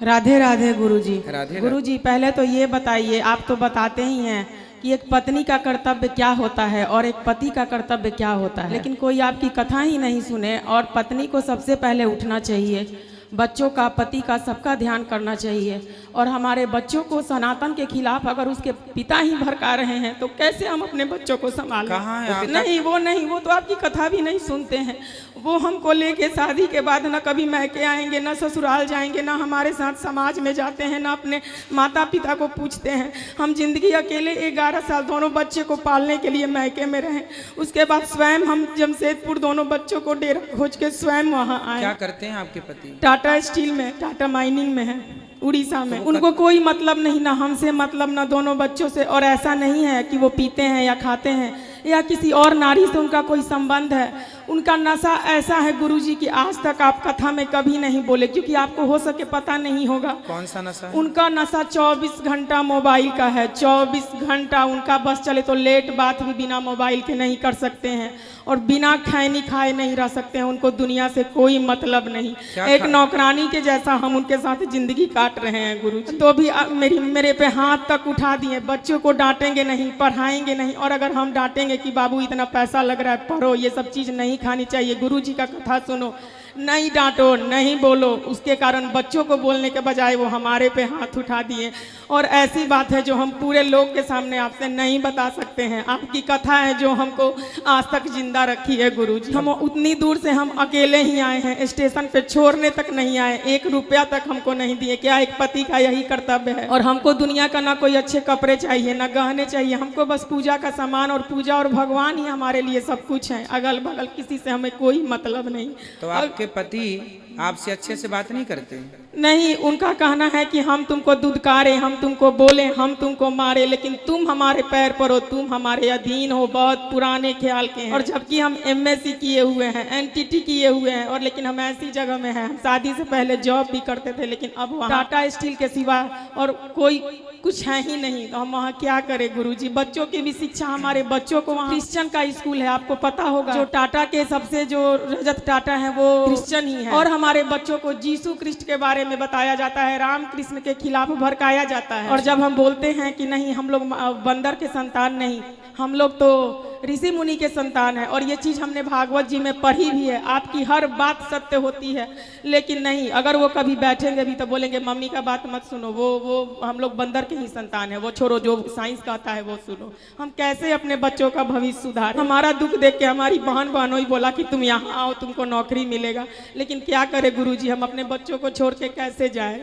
राधे राधे गुरुजी। राधे गुरुजी, पहले तो ये बताइए, आप तो बताते ही हैं कि एक पत्नी का कर्तव्य क्या होता है और एक पति का कर्तव्य क्या होता है, लेकिन कोई आपकी कथा ही नहीं सुने। और पत्नी को सबसे पहले उठना चाहिए, बच्चों का, पति का, सबका ध्यान करना चाहिए। और हमारे बच्चों को सनातन के खिलाफ अगर उसके पिता ही भड़का रहे हैं तो कैसे हम अपने बच्चों को संभालें? कहाँ है आप? नहीं, वो तो आपकी कथा भी नहीं सुनते हैं। वो हमको लेके शादी के बाद ना कभी मैके आएंगे, ना ससुराल जाएंगे, ना हमारे साथ समाज में जाते हैं, ना अपने माता पिता को पूछते हैं। हम जिंदगी अकेले 11 साल दोनों बच्चे को पालने के लिए मैके में रहे। उसके बाद स्वयं हम जमशेदपुर दोनों बच्चों को डेरा खोज के स्वयं वहाँ आए। क्या करते हैं आपके पति? टाटा स्टील में, टाटा माइनिंग में है, उड़ीसा में। उनको कोई मतलब नहीं, ना हमसे मतलब, ना दोनों बच्चों से। और ऐसा नहीं है कि वो पीते हैं या खाते हैं या किसी और नारी से उनका कोई संबंध है। उनका नशा ऐसा है गुरुजी कि आज तक आप कथा में कभी नहीं बोले, क्योंकि आपको हो सके पता नहीं होगा। कौन सा नशा है? उनका नशा 24 घंटा मोबाइल का है। 24 घंटा उनका बस चले तो लेट बात भी बिना मोबाइल के नहीं कर सकते हैं और बिना खैनी खाए नहीं रह सकते हैं। उनको दुनिया से कोई मतलब नहीं, एक नौकरानी के जैसा हम उनके साथ जिंदगी काट रहे हैं गुरुजी। तो भी मेरे पे हाथ तक उठा दिए। बच्चों को डांटेंगे नहीं, पढ़ाएंगे नहीं। और अगर हम डांटेंगे कि बाबू इतना पैसा लग रहा है, पढ़ो, ये सब चीज़ नहीं खानी चाहिए, गुरुजी का कथा सुनो, नहीं डांटो, नहीं बोलो, उसके कारण बच्चों को बोलने के बजाय वो हमारे पे हाथ उठा दिए। और ऐसी बात है जो हम पूरे लोग के सामने आपसे नहीं बता सकते हैं। आपकी कथा है जो हमको आज तक जिंदा रखी है गुरुजी। हम उतनी दूर से हम अकेले ही आए हैं, स्टेशन पे छोड़ने तक नहीं आए, 1 रुपया तक हमको नहीं दिए। क्या एक पति का यही कर्तव्य है? और हमको दुनिया का ना कोई अच्छे कपड़े चाहिए, ना गहने चाहिए, हमको बस पूजा का सामान और पूजा और भगवान ही हमारे लिए सब कुछ है। अगल बगल किसी से हमें कोई मतलब नहीं। तो आपके पति आपसे अच्छे से बात नहीं करते? नहीं, उनका कहना है कि हम तुमको दुदकारे, हम तुमको बोले, हम तुमको मारे, लेकिन तुम हमारे पैर पर हो, तुम हमारे अधीन हो। बहुत पुराने ख्याल के हैं। और जबकि हम MSc किए हुए हैं, NTT किए हुए हैं, और लेकिन हम ऐसी जगह में हैं। हम शादी से पहले जॉब भी करते थे, लेकिन अब वहाँ टाटा स्टील के सिवा और कोई कुछ है ही नहीं। तो हम वहाँ क्या करें गुरुजी? बच्चों की भी शिक्षा, हमारे बच्चों को, वहाँ क्रिश्चियन का स्कूल है, आपको पता होगा। जो टाटा के सबसे जो रजत टाटा है वो क्रिश्चियन ही है। और हमारे बच्चों को यीशु क्रिस्ट के बारे में बताया जाता है, राम कृष्ण के खिलाफ भड़काया जाता है। और जब हम बोलते हैं कि नहीं, हम लोग बंदर के संतान नहीं, हम लोग तो ऋषि मुनि के संतान है, और ये चीज़ हमने भागवत जी में पढ़ी भी है। आपकी हर बात सत्य होती है, लेकिन नहीं, अगर वो कभी बैठेंगे भी तो बोलेंगे मम्मी का बात मत सुनो, वो हम लोग बंदर के ही संतान है, वो छोड़ो, जो साइंस का आता है वो सुनो। हम कैसे अपने बच्चों का भविष्य सुधार? हमारा दुख देख के हमारी बहनों ही बोला कि तुम यहाँ आओ, तुमको नौकरी मिलेगा, लेकिन क्या करे गुरुजी, हम अपने बच्चों को छोड़ के कैसे जाए?